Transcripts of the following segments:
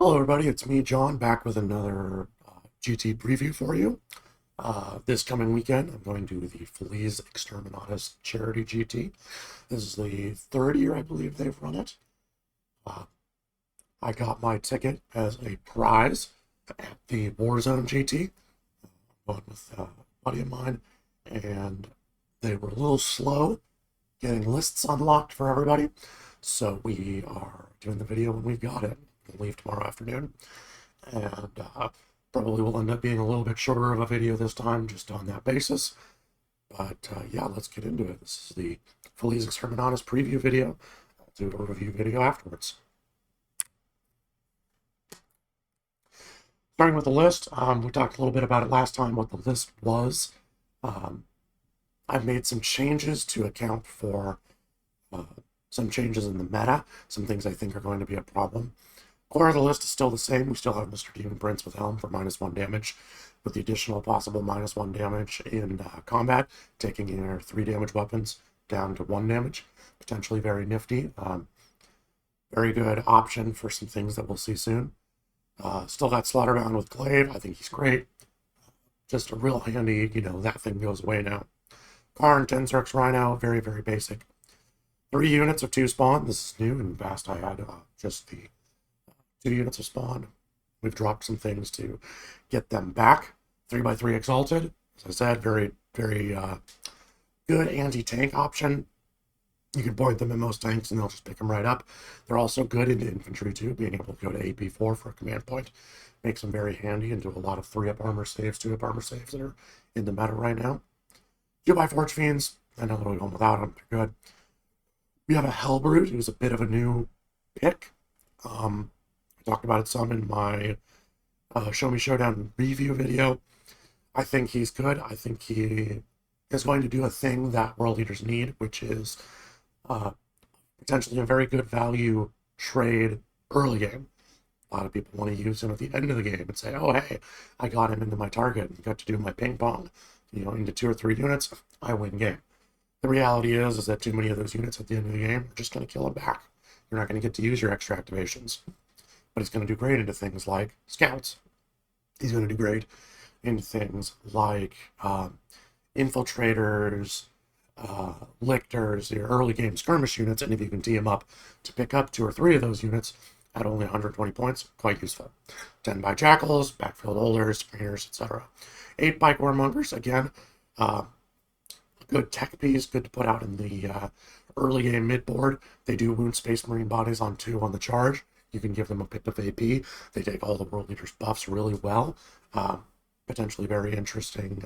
Hello everybody, it's me, John, back with another GT preview for you. This coming weekend, I'm going to the Feliz Exterminatus Charity GT. This is the third year, I believe, they've run it. I got my ticket as a prize at the Warzone GT. I'm going with a buddy of mine, and they were a little slow getting lists unlocked for everybody. So we are doing the video when we got it. We'll leave tomorrow afternoon, and probably will end up being a little bit shorter of a video this time, just on that basis. But yeah, let's get into it. This is the Feliz Exterminatus preview video. I'll do a review video afterwards. Starting with the list, we talked a little bit about it last time, what the list was. I've made some changes to account for some changes in the meta, some things I think are going to be a problem. Core of the list is still the same. We still have Mr. Demon Prince with Helm for -1 damage, with the additional possible -1 damage in combat, taking your 3 damage weapons down to 1 damage. Potentially very nifty. Very good option for some things that we'll see soon. Still got Slaughterbound with Glaive. I think he's great. Just a real handy, that thing goes away now. Karn, Tenzerx, Rhino, very, very basic. 3 units of 2 spawn. This is new. In the past I had just the 2 units of spawn. We've dropped some things to get them back. 3x3 Exalted. As I said, very, very good anti-tank option. You can point them in most tanks and they'll just pick them right up. They're also good into infantry too, being able to go to AP4 for a command point. Makes them very handy and do a lot of 3-up armor saves, 2-up armor saves that are in the meta right now. 2x Forge Fiends. I know they're going without them. They're good. We have a Hellbrute, who's a bit of a new pick. I talked about it some in my Show Me Showdown review video. I think he's good. I think he is going to do a thing that world leaders need, which is potentially a very good value trade early game. A lot of people want to use him at the end of the game and say, oh, hey, I got him into my target and got to do my ping pong, into 2 or 3 units, I win game. The reality is that too many of those units at the end of the game are just going to kill him back. You're not going to get to use your extra activations. But he's going to do great into things like scouts. He's going to do great into things like infiltrators, lictors, your early game skirmish units, and if you can tee him up to pick up 2 or 3 of those units at only 120 points, quite useful. 10 by jackals, backfield holders, screeners, etc. 8 by warmongers, again, good tech piece, good to put out in the early game mid board. They do wound Space Marine bodies on 2 on the charge. You can give them a pip of AP. They take all the world leaders buffs really well. Potentially very interesting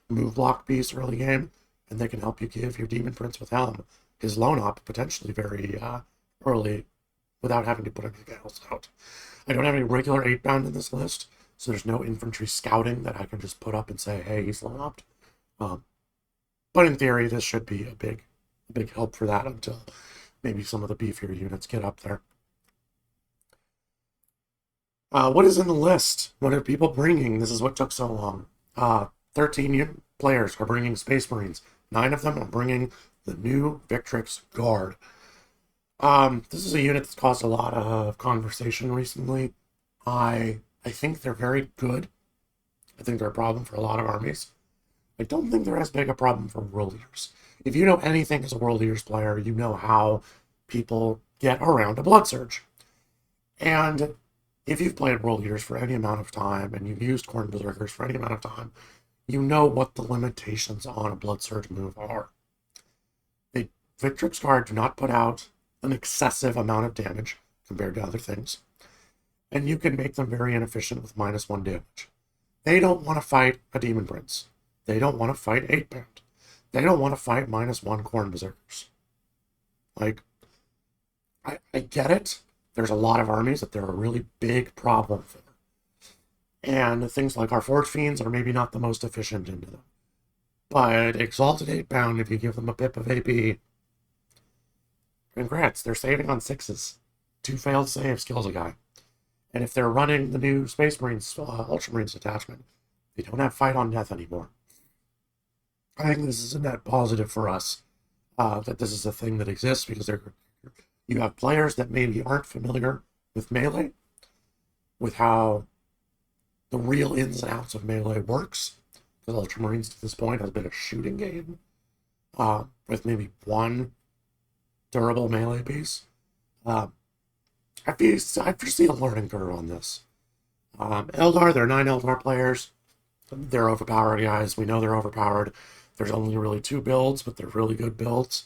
move block piece early game. And they can help you give your Demon Prince with Helm his lone op potentially very early without having to put anything else out. I don't have any regular 8-bound in this list, so there's no infantry scouting that I can just put up and say, hey, he's lone opt. But in theory, this should be a big help for that until maybe some of the beefier units get up there. What is in the list? What are people bringing? This is what took so long. 13 players are bringing Space Marines. 9 of them are bringing the new Victrix Guard. This is a unit that's caused a lot of conversation recently. I think they're very good. I think they're a problem for a lot of armies. I don't think they're as big a problem for world leaders. If you know anything as a world leaders player, you know how people get around a blood surge. And if you've played world leaders for any amount of time and you've used Khorne Berserkers for any amount of time, you know what the limitations on a blood surge move are. The Victrix Guard do not put out an excessive amount of damage compared to other things, and you can make them very inefficient with -1 damage. They don't want to fight a Demon Prince. They don't want to fight 8-bound. They don't want to fight -1 Khorne Berserkers. Like, I get it. There's a lot of armies that they're a really big problem for. And things like our Forge Fiends are maybe not the most efficient into them. But Exalted 8-bound, if you give them a pip of AP, congrats, they're saving on 6s. 2 failed saves kills a guy. And if they're running the new Space Marines, Ultramarines detachment, they don't have fight on death anymore. I think this is a net positive for us, that this is a thing that exists, because you have players that maybe aren't familiar with melee, with how the real ins and outs of Melee works, because Ultramarines to this point has been a shooting game, with maybe one durable melee piece. I foresee a learning curve on this. Eldar, there are 9 Eldar players. They're overpowered, guys. We know they're overpowered. There's only really 2 builds, but they're really good builds.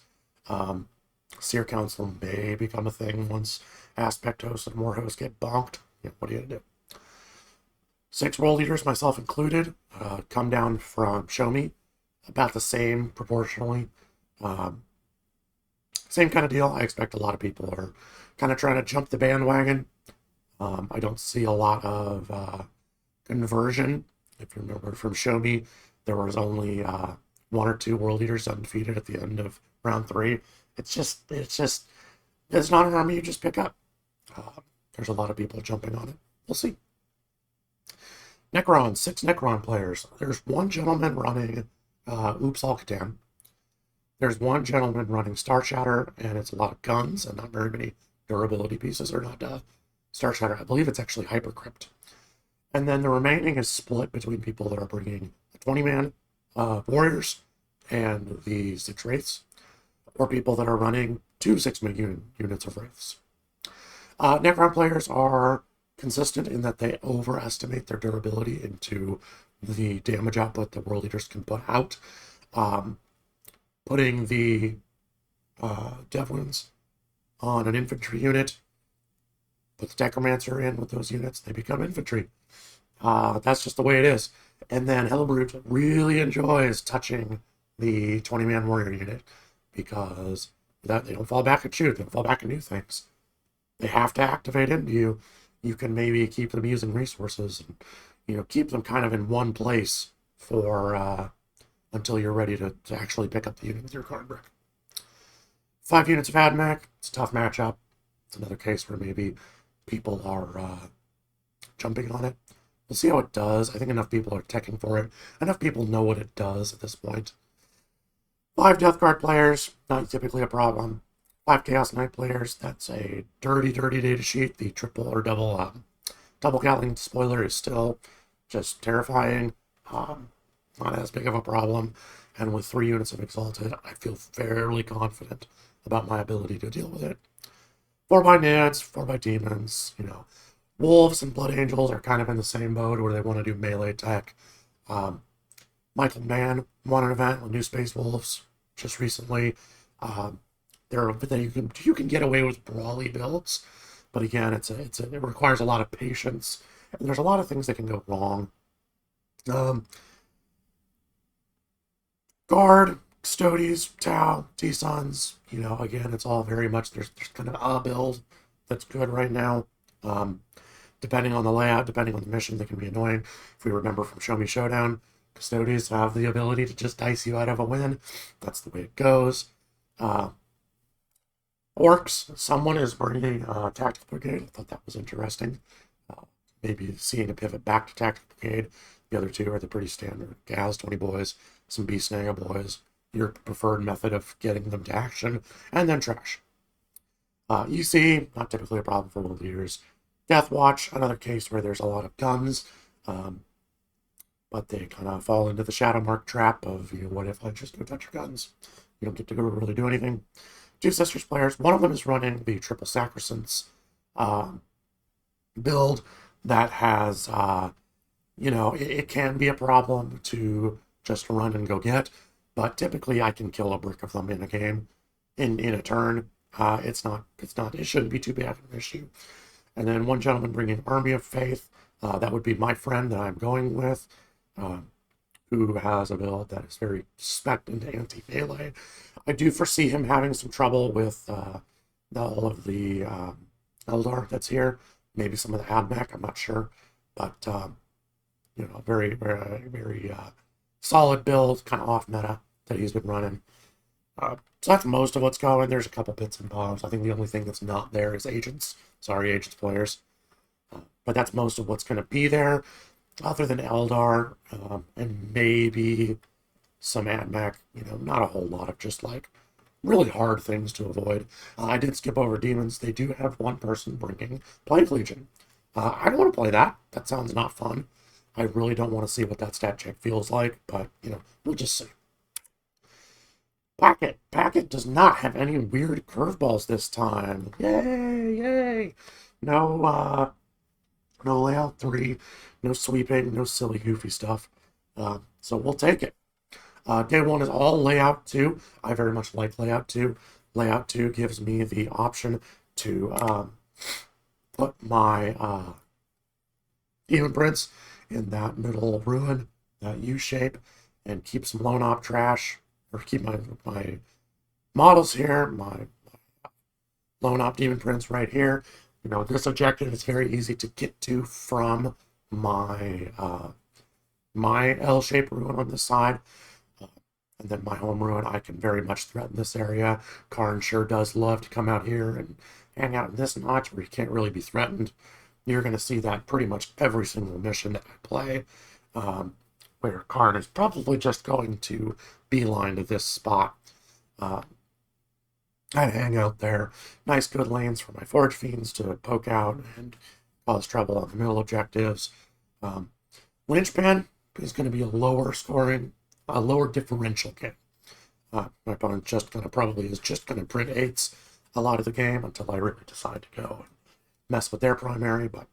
Seer Council may become a thing once Aspect Hosts and War Hosts get bonked. Yeah, what are you gonna do? 6 World Leaders, myself included, come down from Show Me, about the same proportionally. Same kind of deal. I expect a lot of people are kind of trying to jump the bandwagon. I don't see a lot of conversion. If you remember from Show Me, there was only 1 or 2 World Leaders undefeated at the end of round 3. It's not an army you just pick up. There's a lot of people jumping on it. We'll see. Necron, 6 Necron players. There's 1 gentleman running Oops All Catan. There's 1 gentleman running Star Shatter, and it's a lot of guns and not very many durability pieces, or not Star Shatter. I believe it's actually Hypercrypt. And then the remaining is split between people that are bringing the 20-man warriors and the 6 wraiths, or people that are running 2 6-man units of wraiths. Necron players are consistent in that they overestimate their durability into the damage output that World Leaders can put out. Putting the Dev Wounds on an infantry unit, put the Necromancer in with those units, they become infantry. That's just the way it is. And then Hellbrute really enjoys touching the 20-man warrior unit, because that they don't fall back and shoot, they don't fall back and do things. They have to activate into you. You can maybe keep them using resources and, keep them kind of in one place for until you're ready to actually pick up the unit with your card brick. 5 units of AdMech, it's a tough matchup. It's another case where maybe people are jumping on it. We'll see how it does. I think enough people are teching for it. Enough people know what it does at this point. 5 Death Guard players, not typically a problem. 5 Chaos Knight players, that's a dirty, dirty data sheet. The triple or double Gatling spoiler is still just terrifying. Not as big of a problem. And with 3 units of Exalted, I feel fairly confident about my ability to deal with it. 4x Nads, 4x Demons, Wolves and Blood Angels are kind of in the same mode where they want to do melee tech. Michael Mann won an event with New Space Wolves just recently. You can get away with brawly builds, but again, it requires a lot of patience, and there's a lot of things that can go wrong. Guard, Custodes, Tau, T-Sons, again, it's all very much, there's kind of a build that's good right now. Depending on the layout, depending on the mission, they can be annoying. If we remember from Show Me Showdown, Custodes have the ability to just dice you out of a win. That's the way it goes. Orcs, someone is bringing Tactical Brigade. I thought that was interesting. Maybe seeing a pivot back to Tactical Brigade. The other 2 are the pretty standard. Gaz 20 boys, some Beast Naga boys, your preferred method of getting them to action, and then trash. EC, not typically a problem for World Leaders. Death Watch, another case where there's a lot of guns, but they kind of fall into the Shadow Mark trap of, what if I just go touch your guns? You don't get to go really do anything. 2 Sisters players, one of them is running the Triple Sacrosanct build that has, it can be a problem to just run and go get, but typically I can kill a brick of them in a game, in a turn. It shouldn't be too bad of an issue. And then 1 gentleman bringing Army of Faith, that would be my friend that I'm going with, who has a build that is very spec'd into anti-melee. I do foresee him having some trouble with all of the Eldar that's here. Maybe some of the AdMech, I'm not sure. But, very, very, very solid build, kind of off meta that he's been running. So that's most of what's going. There's a couple bits and bobs. I think the only thing that's not there is Agents. Sorry, Agents players. But that's most of what's going to be there, other than Eldar, and maybe some AdMech, not a whole lot of just really hard things to avoid. I did skip over Demons. They do have 1 person bringing Plague Legion. I don't want to play that. That sounds not fun. I really don't want to see what that stat check feels like, but, we'll just see. Packet. Packet does not have any weird curveballs this time. Yay, yay. No layout 3, no sweeping, no silly goofy stuff. So we'll take it. Day 1 is all layout 2. I very much like layout 2. Layout 2 gives me the option to put my even prints in that middle ruin, that U shape, and keep some lone op trash, or keep my models here, my lone op demon prints right here. This objective is very easy to get to from my my L-shaped ruin on this side. And then my home ruin, I can very much threaten this area. Karn sure does love to come out here and hang out in this notch where he can't really be threatened. You're going to see that pretty much every single mission that I play, where Karn is probably just going to beeline to this spot. I'd hang out there. Nice good lanes for my Forge Fiends to poke out and cause trouble on the middle objectives. Lynchpan is going to be a lower scoring, a lower differential game. My opponent is just going to print 8s a lot of the game until I really decide to go and mess with their primary, but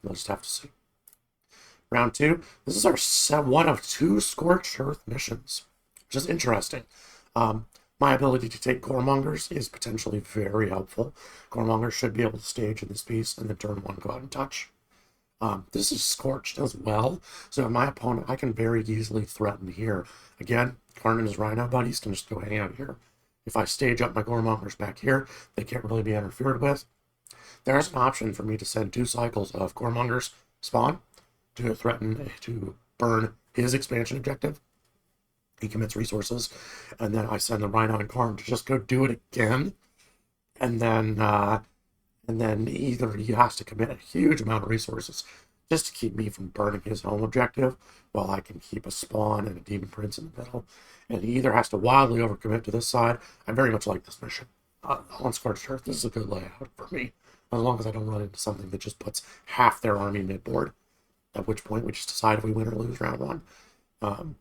we'll just have to see. Round 2. This is our one of 2 Scorched Earth missions, which is interesting. My ability to take Goremongers is potentially very helpful. Goremongers should be able to stage in this piece and then turn 1 go out and touch. This is Scorched as well, so my opponent, I can very easily threaten here. Again, Karn and his Rhino buddies can just go hang out here. If I stage up my Goremongers back here, they can't really be interfered with. There's an option for me to send 2 cycles of Goremongers spawn to threaten to burn his expansion objective. He commits resources, and then I send the Rhino and Karn to just go do it again, and then either he has to commit a huge amount of resources just to keep me from burning his home objective, while I can keep a spawn and a demon prince in the middle, and he either has to wildly overcommit to this side. I very much like this mission. On Scorched Earth, this is a good layout for me, as long as I don't run into something that just puts half their army mid-board, at which point we just decide if we win or lose round 1.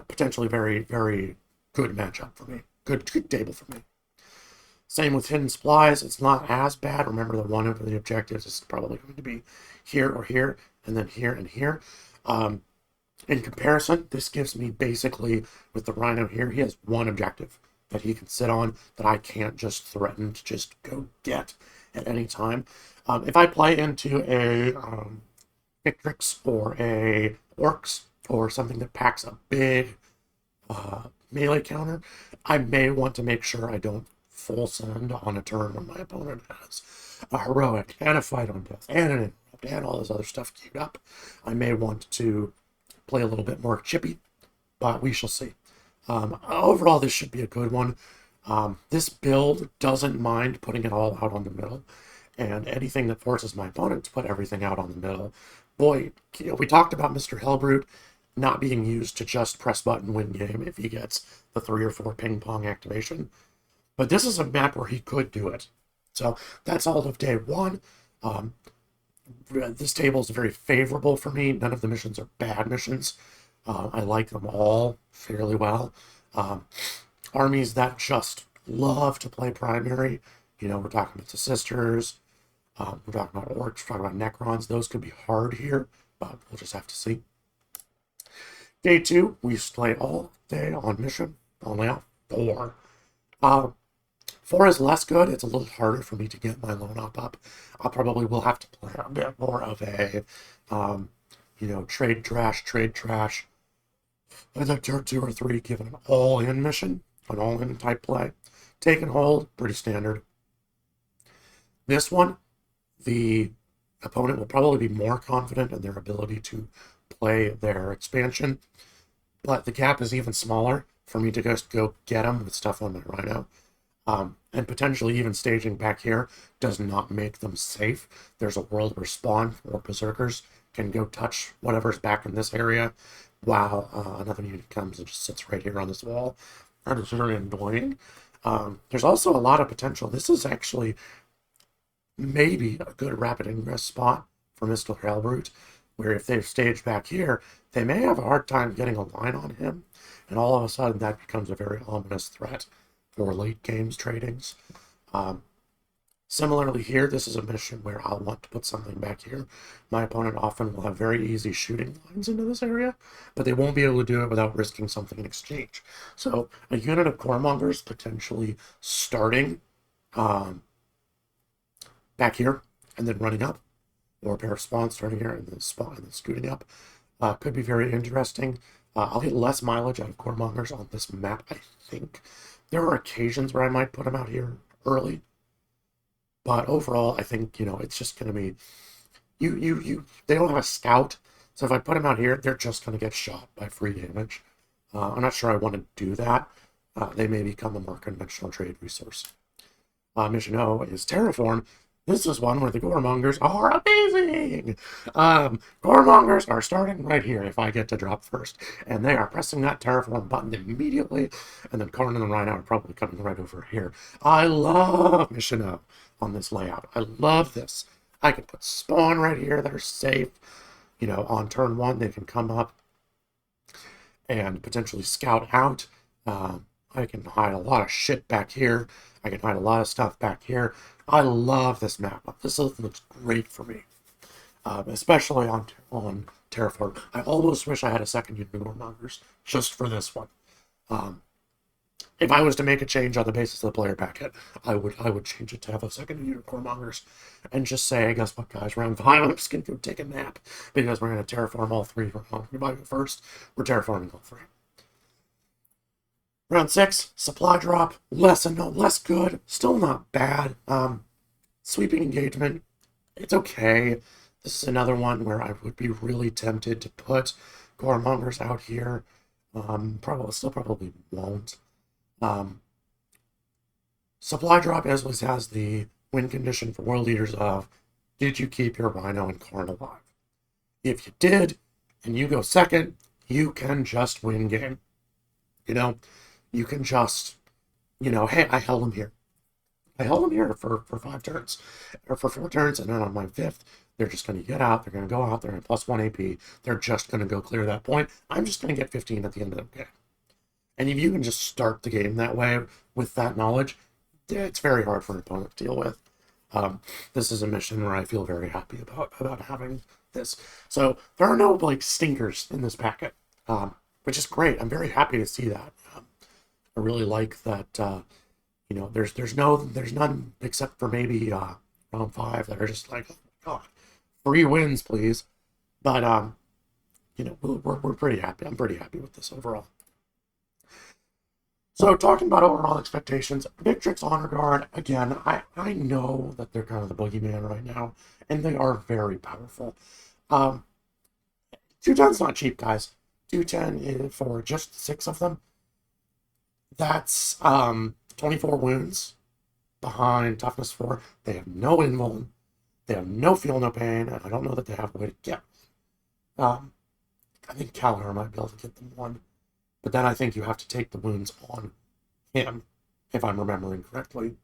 Potentially very, very good matchup for me. Good table for me. Same with hidden supplies. It's not as bad. Remember that one of the objectives is probably going to be here or here, and then here and here. In comparison, this gives me basically, with the Rhino here, he has 1 objective that he can sit on that I can't just threaten to just go get at any time. If I play into a Victrix or a Orcs or something that packs a big melee counter, I may want to make sure I don't full send on a turn when my opponent has a heroic and a fight on death and an interrupt and all this other stuff queued up. I may want to play a little bit more chippy, but we shall see. Overall, this should be a good one. This build doesn't mind putting it all out on the middle, and anything that forces my opponent to put everything out on the middle. Boy, we talked about Mr. Hellbrute not being used to just press button win game if he gets the 3 or 4 ping pong activation. But this is a map where he could do it. So that's all of day 1. This table is very favorable for me. None of the missions are bad missions. I like them all fairly well. Armies that just love to play primary. We're talking about the Sisters. We're talking about Orcs. We're talking about Necrons. Those could be hard here, but we'll just have to see. Day 2, we play all day on mission. Only on 4. 4 is less good. It's a little harder for me to get my lone op up. I probably will have to play a bit more of a, trade trash. And then turn 2 or 3, give an all-in mission, an all-in type play. Take and hold, pretty standard. This one, the opponent will probably be more confident in their ability to play their expansion, but the gap is even smaller for me to just go get them with stuff on my Rhino. And potentially even staging back here does not make them safe. There's a world where Spawn or Berserkers can go touch whatever's back in this area, while another unit comes and just sits right here on this wall. That is very annoying. There's also a lot of potential. This is actually maybe a good rapid ingress spot for Mr. Hellbrute, where if they've staged back here, they may have a hard time getting a line on him, and all of a sudden that becomes a very ominous threat for late games tradings. Similarly here, this is a mission where I'll want to put something back here. My opponent often will have very easy shooting lines into this area, but they won't be able to do it without risking something in exchange. So a unit of Coremongers potentially starting back here and then running up, or a pair of spawns starting here and then scooting up, could be very interesting. I'll get less mileage out of Coremongers on this map, I think. There are occasions where I might put them out here early, but overall, I think, it's just going to be, they don't have a scout, so if I put them out here, they're just going to get shot by free damage. I'm not sure I want to do that. They may become a more conventional trade resource. Mission O is Terraform. This is one where the Goremongers are amazing! Goremongers are starting right here if I get to drop first. And they are pressing that Terraform button immediately. And then Karn and the Rhino are probably coming right over here. I love Mission O on this layout. I love this. I can put spawn right here that are safe. On turn 1, they can come up and potentially scout out. I can hide a lot of shit back here. I can hide a lot of stuff back here. I love this map. This looks great for me, especially on Terraform. I almost wish I had a second unit of Goremongers just for this one. If I was to make a change on the basis of the player packet, I would change it to have a second unit of Goremongers and just say, guess what, guys, round 5, I'm just going to go take a nap because we're going to terraform all 3 first. We're terraforming all 3. Round 6, supply drop, less good, still not bad. Sweeping engagement, it's okay. This is another one where I would be really tempted to put Goremongers out here. Probably won't. Supply drop always has the win condition for world leaders of, did you keep your Rhino and Karn alive? If you did, and you go second, you can just win game. You can just, hey, I held him here. I held him here for 5 turns, or for 4 turns, and then on my 5th, they're just going to get out, they're going to go out, they're going to +1 AP, they're just going to go clear that point. I'm just going to get 15 at the end of the game. And if you can just start the game that way with that knowledge, it's very hard for an opponent to deal with. This is a mission where I feel very happy about having this. So there are no stinkers in this packet, which is great. I'm very happy to see that. I really like that. There's none except for maybe round 5 that are just like, oh my god, 3 wins, please. But we're pretty happy. I'm pretty happy with this overall. So talking about overall expectations, Victrix Honor Guard, again, I know that they're kind of the boogeyman right now, and they are very powerful. 210's not cheap, guys. 210 for just 6 of them. That's 24 wounds behind toughness 4. They have no invuln. They have no feel, no pain, and I don't know that they have a way to get. I think Kalahar might be able to get them 1. But then I think you have to take the wounds on him, if I'm remembering correctly.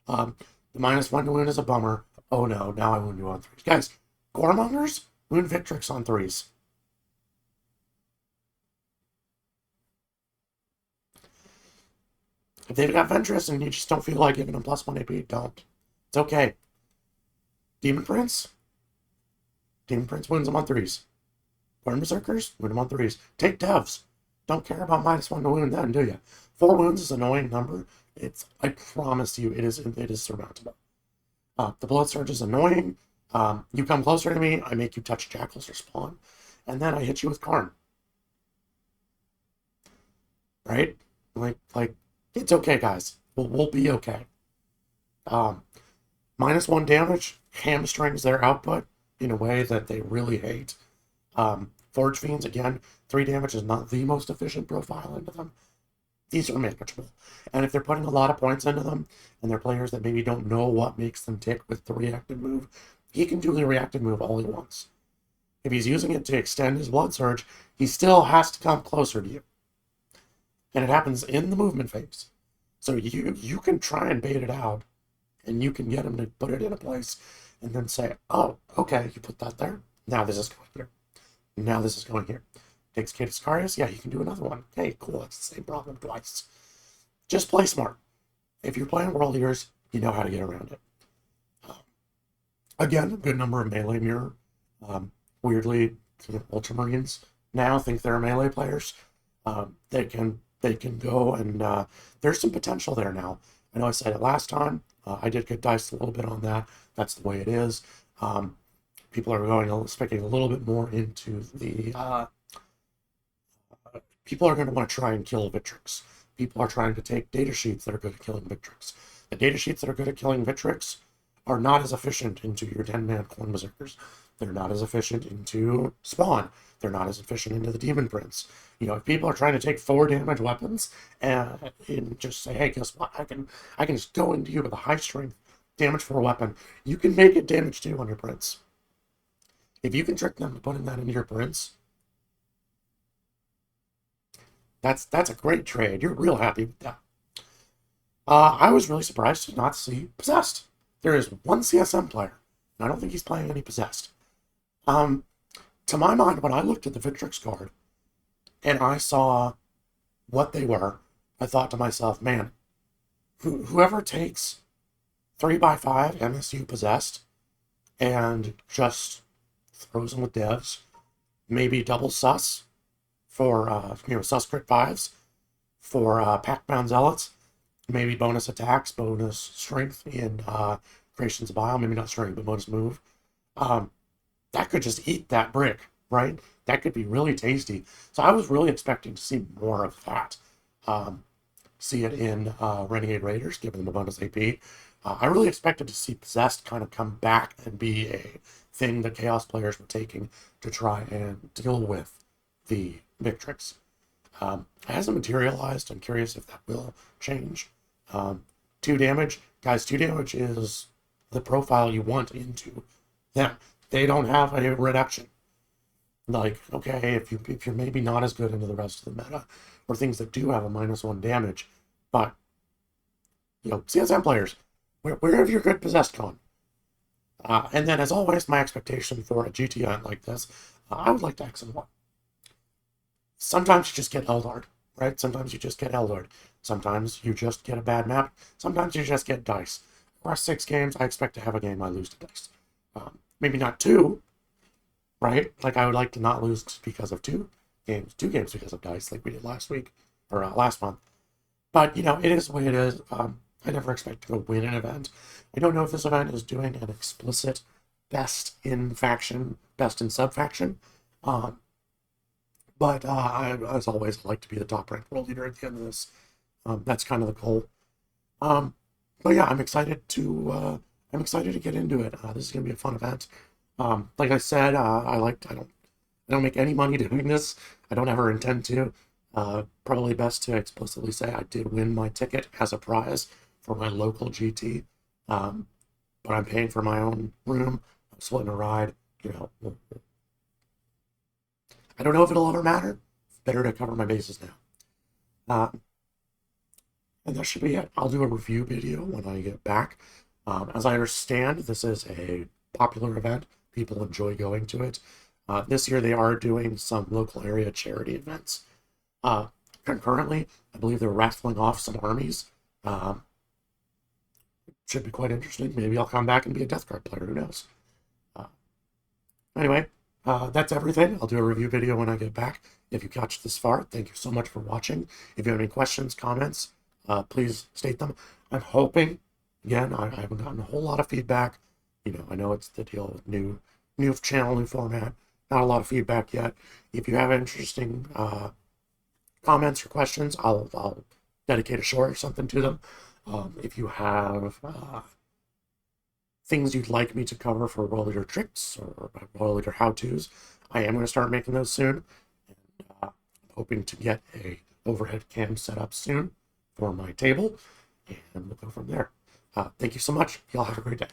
The -1 to wound is a bummer. Oh no, now I wound you on 3s. Guys, Goremongers, wound Victrix on 3s. If they've got Ventress and you just don't feel like giving them +1 AP, don't. It's okay. Demon Prince wounds them on 3s. Burn Berserkers, wound them on 3s. Take Devs. Don't care about -1 to wound then, do you? 4 wounds is an annoying number. I promise you, it is surmountable. The Blood Surge is annoying. You come closer to me, I make you touch Jackals or Spawn, and then I hit you with Karn. Right? Like it's okay, guys. We'll be okay. -1 damage hamstrings their output in a way that they really hate. Forge Fiends, again, 3 damage is not the most efficient profile into them. These are manageable. And if they're putting a lot of points into them, and they're players that maybe don't know what makes them tick with the reactive move, he can do the reactive move all he wants. If he's using it to extend his Blood Surge, he still has to come closer to you. And it happens in the movement phase. So you can try and bait it out and you can get him to put it in a place and then say, oh, okay, you put that there. Now this is going here. Now this is going here. Takes Kate Iscarius. Yeah, you can do another one. Okay, cool. It's the same problem twice. Just play smart. If you're playing World Eaters, you know how to get around it. Again, a good number of melee mirror. Weirdly, Ultramarines now think they're melee players. They can go and there's some potential there now. I know I said it last time. I did get diced a little bit on that. That's the way it is. People are going expecting a little bit more into the. People are going to want to try and kill Victrix. People are trying to take data sheets that are good at killing Victrix. The data sheets that are good at killing Victrix are not as efficient into your 10-man Corn Berserkers. They're not as efficient into Spawn. They're not as efficient into the Demon Prince. You know, if people are trying to take 4 damage weapons and just say, hey, guess what? I can just go into you with a high strength damage for a weapon. You can make it damage 2 on your Prince. If you can trick them to putting that into your Prince, that's a great trade. You're real happy with that. I was really surprised to not see Possessed. There is one CSM player, and I don't think he's playing any Possessed. To my mind, when I looked at the Victrix card, and I saw what they were, I thought to myself, man, whoever takes 3x5 MSU Possessed and just throws them with devs, maybe double sus for, sus crit 5s for Pack-Bound Zealots, maybe bonus attacks, bonus strength in Creations of Bile, maybe not strength, but bonus move. That could just eat that brick, right? That could be really tasty. So I was really expecting to see more of that. See it in Renegade Raiders, giving them a bonus AP. I really expected to see Possessed kind of come back and be a thing that Chaos players were taking to try and deal with the Victrix. It hasn't materialized. I'm curious if that will change. 2 damage. Guys, 2 damage is the profile you want into them. They don't have a reduction. Like, okay, if you're maybe not as good into the rest of the meta, or things that do have a -1 damage, but, you know, CSM players, where have your good Possessed gone? And then, as always, my expectation for a GT event like this, I would like to X1. Sometimes you just get Eldard, right? Sometimes you just get Eldard. Sometimes you just get a bad map. Sometimes you just get dice. Across 6 games, I expect to have a game I lose to dice. Maybe not 2, right? Like, I would like to not lose because of 2 games because of dice, like we did last week, or last month. But, you know, it is the way it is. I never expect to go win an event. I don't know if this event is doing an explicit best in faction, best in sub-faction. But as always, I'd like to be the top-ranked world leader at the end of this. That's kind of the goal. But yeah, I'm excited to get into it. This is gonna be a fun event. Like I said, I don't make any money doing this. I don't ever intend to. Probably best to explicitly say I did win my ticket as a prize for my local GT. But I'm paying for my own room. I'm splitting a ride. You know, I don't know if it'll ever matter. Better to cover my bases now. And that should be it. I'll do a review video when I get back. As I understand, this is a popular event. People enjoy going to it. This year they are doing some local area charity events. Concurrently, I believe they're raffling off some armies. Should be quite interesting. Maybe I'll come back and be a Death Guard player. Who knows? Anyway, that's everything. I'll do a review video when I get back. If you catch this far, thank you so much for watching. If you have any questions, comments, please state them. I'm hoping, again, I haven't gotten a whole lot of feedback. You know, I know it's the deal with new channel, new format. Not a lot of feedback yet. If you have interesting comments or questions, I'll dedicate a short or something to them. If you have things you'd like me to cover for World Leader tricks or World Leader how-tos, I am going to start making those soon. And I'm hoping to get a overhead cam set up soon for my table, and we'll go from there. Thank you so much. Y'all have a great day.